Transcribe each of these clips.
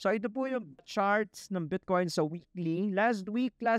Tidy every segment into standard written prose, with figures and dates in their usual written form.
So ito po yung charts ng Bitcoin sa weekly. Last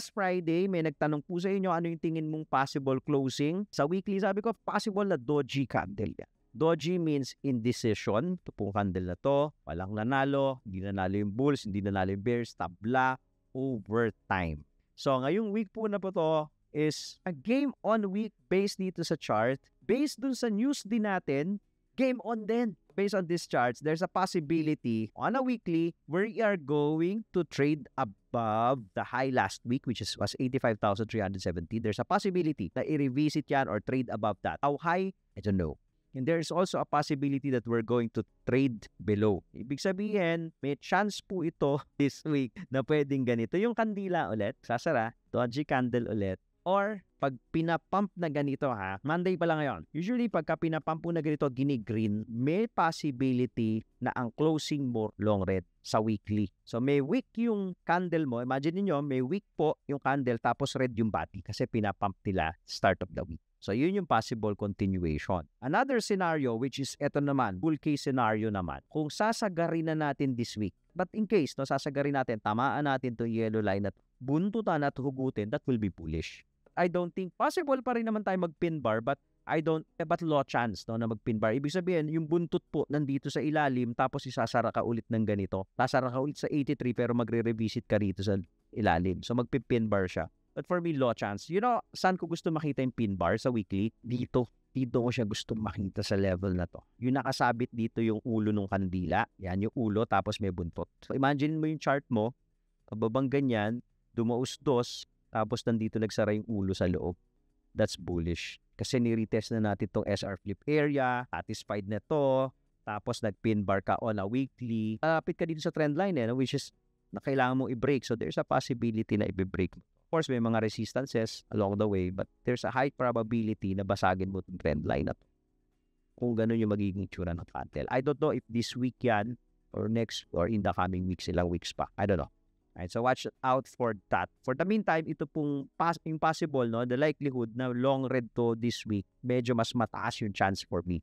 Friday, may nagtanong po sa inyo ano yung tingin mong possible closing. Sa weekly, sabi ko, possible na doji candle yan. Doji means indecision. Ito pong candle na to, walang nanalo, hindi nanalo yung bulls, hindi nanalo yung bears, tabla over time. So ngayong week po na po to is a game on week based dito sa chart. Based dun sa news din natin, game on din. Based on these charts, there's a possibility on a weekly where we are going to trade above the high last week, which was 85,370. There's a possibility na i-revisit yan or trade above that. How high? I don't know. And there's also a possibility that we're going to trade below. Ibig sabihin, may chance po ito this week na pwedeng ganito. Yung kandila ulit, sasara, doji candle ulit, or pag pinapump na ganito Monday pa lang ngayon. Usually pagka pinapump po na ganito, gini-green, may possibility na ang closing mo long red sa weekly. So may wick yung candle mo. Imagine niyo may wick po yung candle tapos red yung body kasi pinapump nila start of the week. So yun yung possible continuation. Another scenario which is eto naman, bull case scenario naman. Kung sasagarin na natin this week, but in case sasagarin natin, tamaan natin to yellow line at buntutan at hugutin, that will be bullish. I don't think possible pa rin naman tayo mag-pin bar but low chance na mag-pin bar. Ibig sabihin, yung buntot po nandito sa ilalim tapos isasara ka ulit ng ganito. Sasara ka ulit sa 83 pero magre-revisit ka rito sa ilalim. So magpi-pin bar siya. But for me, low chance. You know, saan ko gusto makita yung pin bar sa weekly? Dito ko siya gusto makita sa level na to. Yung nakasabit dito yung ulo ng kandila. Yan yung ulo tapos may buntot. So imagine mo yung chart mo, pababang ganyan, dumaus-dos, tapos nandito nagsara yung ulo sa loob. That's bullish. Kasi ni-retest na natin itong SR flip area, satisfied na to, tapos nag-pin bar ka on a weekly. Lapit ka dito sa trend line which is na kailangan mong i-break. So there's a possibility na i-break. Of course, may mga resistances along the way, but there's a high probability na basagin mo itong trend line na to. Kung ganun yung magiging tsura ng candle. I don't know if this week yan or next or in the coming weeks, ilang weeks pa. I don't know. Right, so watch out for that. For the meantime, ito pong impossible, the likelihood na long red to this week, medyo mas mataas yung chance for me